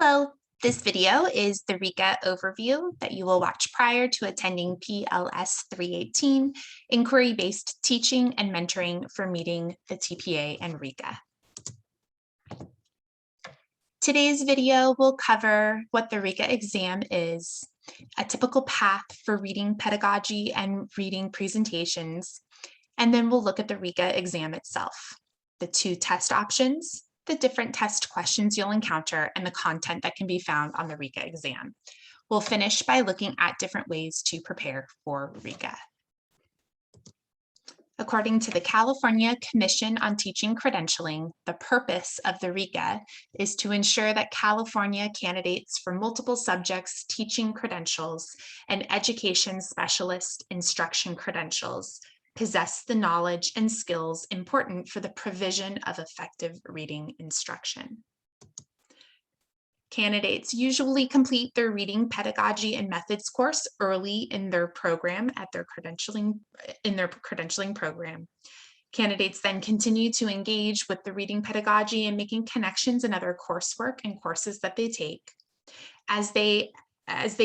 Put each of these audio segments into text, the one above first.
Hello, this video is the RICA overview that you will watch prior to attending PLS 318, Inquiry-Based Teaching and Mentoring for meeting the TPA and RICA. Today's video will cover what the RICA exam is, a typical path for reading pedagogy and reading presentations, and then we'll look at the RICA exam itself, the two test options, the different test questions you'll encounter, and the content that can be found on the RICA exam. We'll finish by looking at different ways to prepare for RICA. According to the California Commission on Teaching Credentialing, the purpose of the RICA is to ensure that California candidates for multiple subjects teaching credentials and education specialist instruction credentials possess the knowledge and skills important for the provision of effective reading instruction. Candidates usually complete their reading pedagogy and methods course early in their program at their credentialing program. Candidates then continue to engage with the reading pedagogy and making connections in other coursework and courses that they take. As they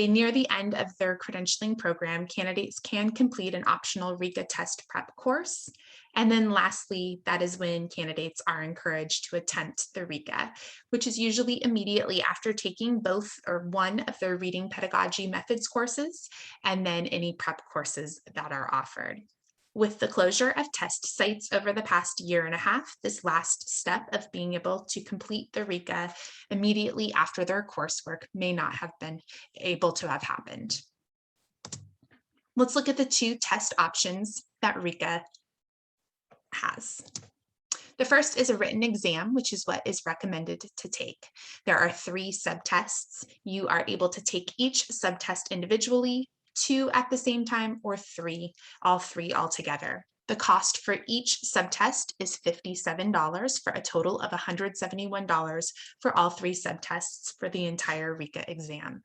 near the end of their credentialing program, candidates can complete an optional RICA test prep course. And then lastly, that is when candidates are encouraged to attempt the RICA, which is usually immediately after taking both or one of their reading pedagogy methods courses, and then any prep courses that are offered. With the closure of test sites over the past year and a half, this last step of being able to complete the RICA immediately after their coursework may not have been able to have happened. Let's look at the two test options that RICA has. The first is a written exam, which is what is recommended to take. There are 3 subtests. You are able to take each subtest individually, 2 at the same time, or 3, all 3 altogether. The cost for each subtest is $57 for a total of $171 for all 3 subtests for the entire RICA exam.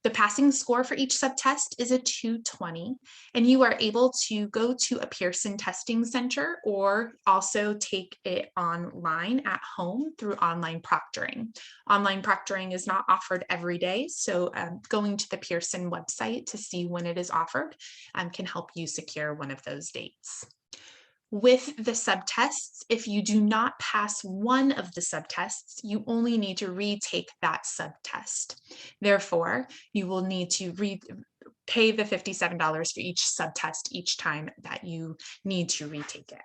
The passing score for each subtest is a 220, and you are able to go to a Pearson testing center or also take it online at home through online proctoring. Online proctoring is not offered every day, so going to the Pearson website to see when it is offered can help you secure one of those dates. With the subtests, if you do not pass one of the subtests, you only need to retake that subtest. Therefore, you will need to pay the $57 for each subtest each time that you need to retake it.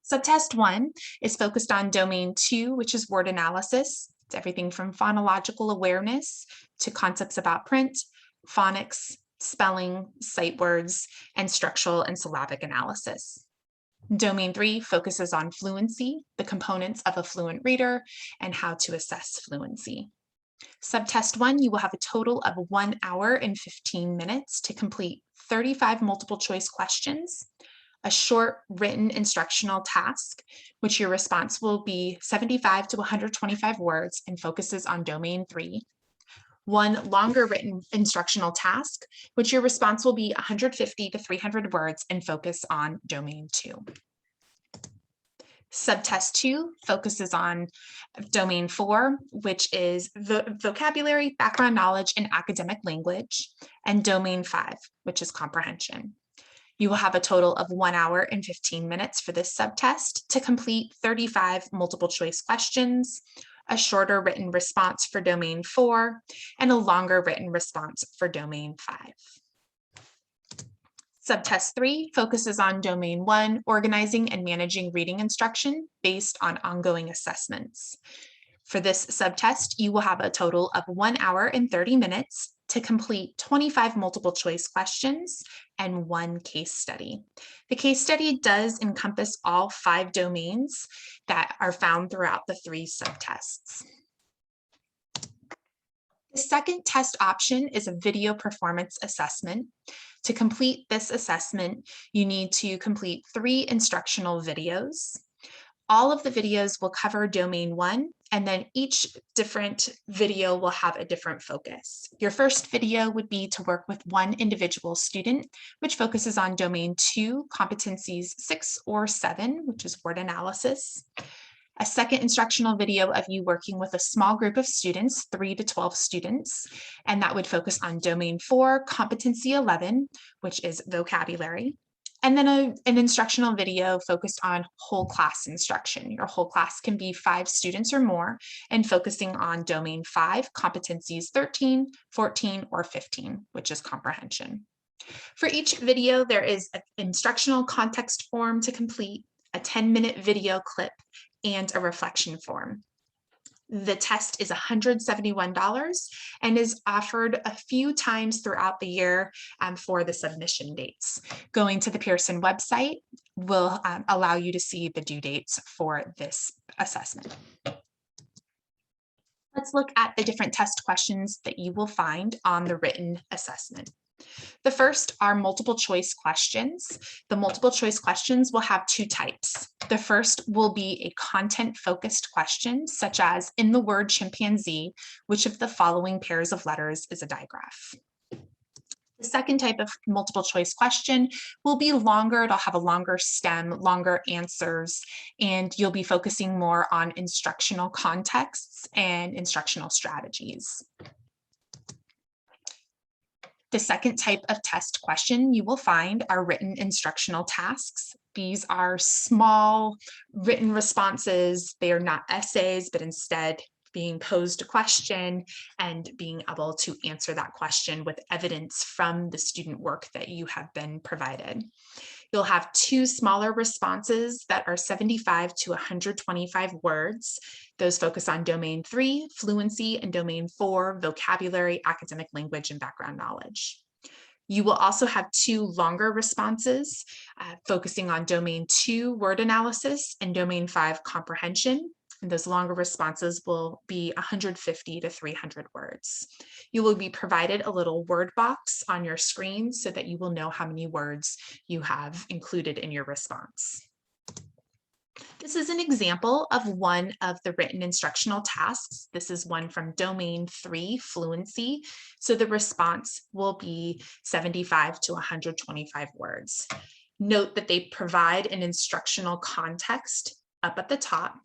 Subtest 1 is focused on domain 2, which is word analysis. It's everything from phonological awareness to concepts about print, phonics, spelling, sight words, and structural and syllabic analysis. Domain 3 focuses on fluency, the components of a fluent reader, and how to assess fluency. Subtest 1, you will have a total of 1 hour and 15 minutes to complete 35 multiple choice questions, a short written instructional task, which your response will be 75 to 125 words and focuses on domain 3. 1 longer written instructional task, which your response will be 150 to 300 words and focus on domain 2. Subtest 2 focuses on domain 4, which is the vocabulary, background knowledge, and academic language, and domain 5, which is comprehension. You will have a total of 1 hour and 15 minutes for this subtest to complete 35 multiple choice questions, a shorter written response for domain 4, and a longer written response for domain 5. Subtest 3 focuses on domain 1, organizing and managing reading instruction based on ongoing assessments. For this subtest, you will have a total of 1 hour and 30 minutes to complete 25 multiple choice questions and 1 case study. The case study does encompass all 5 domains that are found throughout the 3 subtests. The second test option is a video performance assessment. To complete this assessment, you need to complete 3 instructional videos. All of the videos will cover domain 1, and then each different video will have a different focus. Your first video would be to work with 1 individual student, which focuses on domain 2, competencies 6 or 7, which is word analysis. A second instructional video of you working with a small group of students, 3 to 12 students, and that would focus on Domain 4, Competency 11, which is vocabulary. And then an instructional video focused on whole class instruction. Your whole class can be 5 students or more and focusing on Domain 5, Competencies 13, 14, or 15, which is comprehension. For each video, there is an instructional context form to complete, a 10-minute video clip, and a reflection form. The test is $171 and is offered a few times throughout the year for the submission dates. Going to the Pearson website will allow you to see the due dates for this assessment. Let's look at the different test questions that you will find on the written assessment. The first are multiple choice questions. The multiple choice questions will have 2 types. The first will be a content-focused question, such as, in the word chimpanzee, which of the following pairs of letters is a digraph? The second type of multiple choice question will be longer. It'll have a longer stem, longer answers, and you'll be focusing more on instructional contexts and instructional strategies. The second type of test question you will find are written instructional tasks. These are small written responses. They are not essays, but instead being posed a question and being able to answer that question with evidence from the student work that you have been provided. You'll have 2 smaller responses that are 75 to 125 words. Those focus on Domain 3, fluency, and Domain 4, vocabulary, academic language, and background knowledge. You will also have 2 longer responses focusing on Domain 2, word analysis, and Domain 5, comprehension. And those longer responses will be 150 to 300 words. You will be provided a little word box on your screen so that you will know how many words you have included in your response. This is an example of one of the written instructional tasks. This is one from Domain 3, fluency. So the response will be 75 to 125 words. Note that they provide an instructional context up at the top,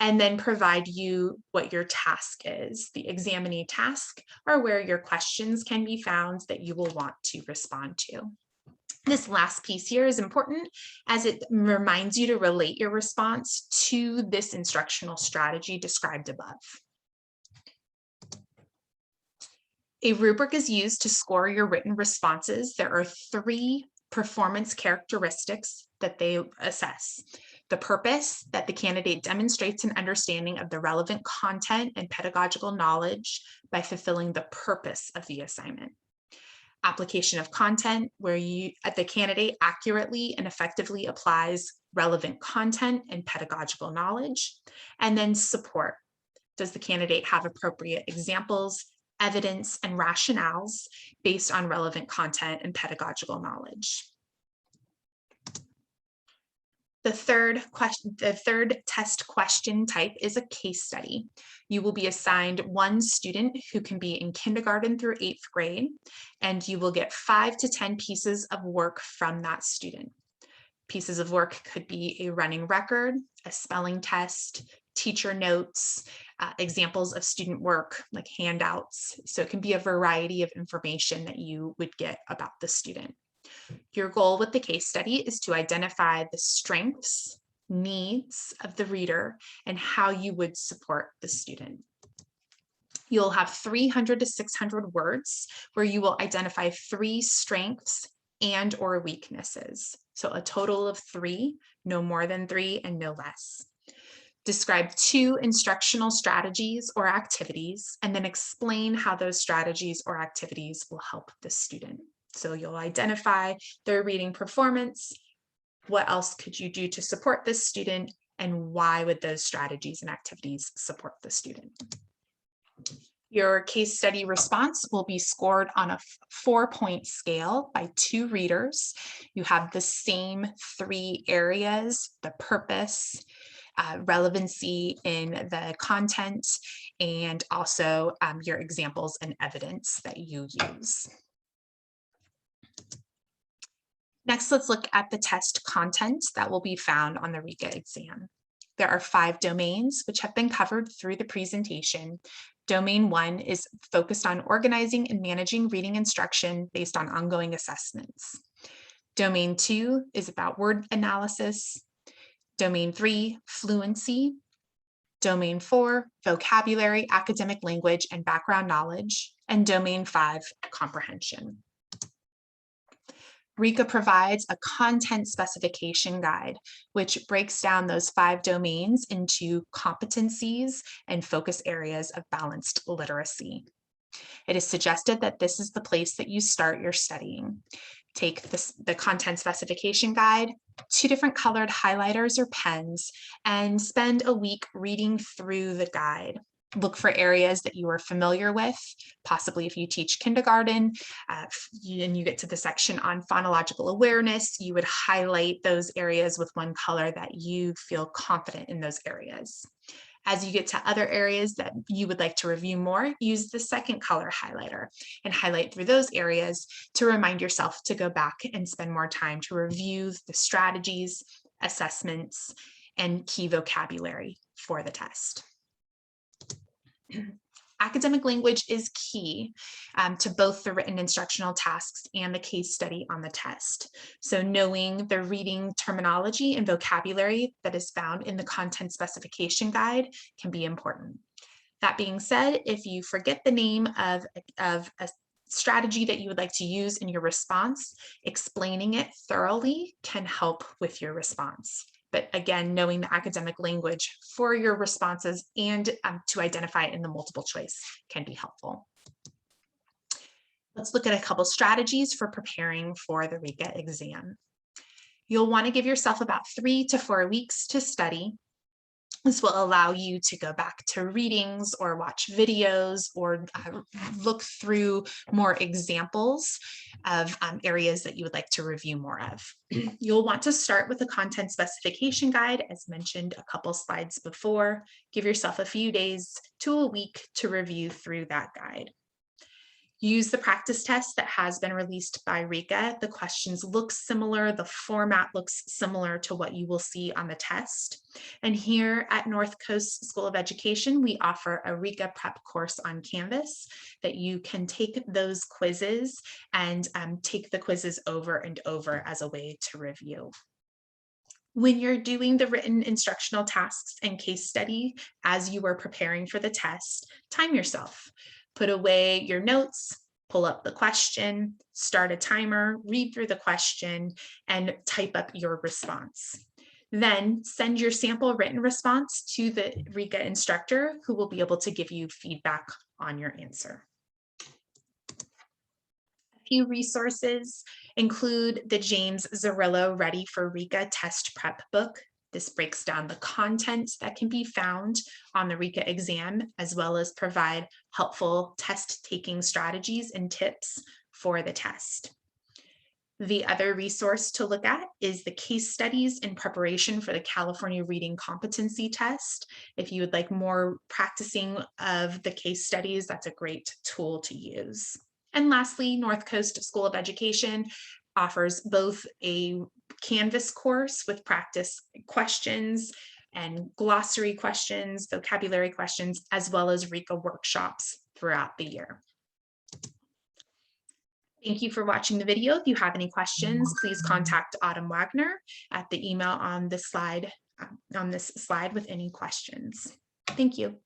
and then provide you what your task is. The examinee task are where your questions can be found that you will want to respond to. This last piece here is important as it reminds you to relate your response to this instructional strategy described above. A rubric is used to score your written responses. There are 3 performance characteristics that they assess. The purpose, that the candidate demonstrates an understanding of the relevant content and pedagogical knowledge by fulfilling the purpose of the assignment. Application of content, where the candidate accurately and effectively applies relevant content and pedagogical knowledge. And then support. Does the candidate have appropriate examples, evidence, and rationales based on relevant content and pedagogical knowledge? The third test question type is a case study. You will be assigned 1 student who can be in kindergarten through 8th grade, and you will get 5 to 10 pieces of work from that student. Pieces of work could be a running record, a spelling test, teacher notes, examples of student work like handouts. So it can be a variety of information that you would get about the student. Your goal with the case study is to identify the strengths, needs of the reader, and how you would support the student. You'll have 300 to 600 words where you will identify 3 strengths and or weaknesses. So a total of 3, no more than 3 and no less. Describe 2 instructional strategies or activities, and then explain how those strategies or activities will help the student. So you'll identify their reading performance, what else could you do to support this student, and why would those strategies and activities support the student. Your case study response will be scored on a 4-point scale by 2 readers. You have the same 3 areas: the purpose, relevancy in the content, and also your examples and evidence that you use. Next, let's look at the test content that will be found on the RICA exam. There are 5 domains which have been covered through the presentation. Domain 1 is focused on organizing and managing reading instruction based on ongoing assessments. Domain 2 is about word analysis. Domain 3, fluency. Domain 4, vocabulary, academic language, and background knowledge. And Domain 5, comprehension. RICA provides a content specification guide, which breaks down those 5 domains into competencies and focus areas of balanced literacy. It is suggested that this is the place that you start your studying. Take the content specification guide, 2 different colored highlighters or pens, and spend a week reading through the guide. Look for areas that you are familiar with, possibly if you teach kindergarten and you get to the section on phonological awareness, you would highlight those areas with one color that you feel confident in those areas. As you get to other areas that you would like to review more, use the second color highlighter and highlight through those areas to remind yourself to go back and spend more time to review the strategies, assessments, and key vocabulary for the test. Academic language is key to both the written instructional tasks and the case study on the test. So knowing the reading terminology and vocabulary that is found in the content specification guide can be important. That being said, if you forget the name of a strategy that you would like to use in your response, explaining it thoroughly can help with your response. But again, knowing the academic language for your responses and to identify it in the multiple choice can be helpful. Let's look at a couple strategies for preparing for the RICA exam. You'll want to give yourself about 3 to 4 weeks to study. This will allow you to go back to readings or watch videos or look through more examples of areas that you would like to review more of. You'll want to start with the content specification guide, as mentioned a couple slides before. Give yourself a few days to a week to review through that guide. Use the practice test that has been released by RICA. The questions look similar, the format looks similar to what you will see on the test. And here at North Coast School of Education, we offer a RICA prep course on Canvas that you can take those quizzes and take the quizzes over and over as a way to review. When you're doing the written instructional tasks and case study, as you are preparing for the test, time yourself. Put away your notes, pull up the question, start a timer, read through the question, and type up your response. Then send your sample written response to the RICA instructor, who will be able to give you feedback on your answer. A few resources include the James Zarillo Ready for RICA Test Prep book. This breaks down the content that can be found on the RICA exam, as well as provide helpful test-taking strategies and tips for the test. The other resource to look at is the case studies in preparation for the California Reading Competency Test. If you would like more practicing of the case studies, that's a great tool to use. And lastly, North Coast School of Education offers both a Canvas course with practice questions and glossary questions, vocabulary questions, as well as RICA workshops throughout the year. Thank you for watching the video. If you have any questions, please contact Autumn Wagner at the email on this slide with any questions. Thank you.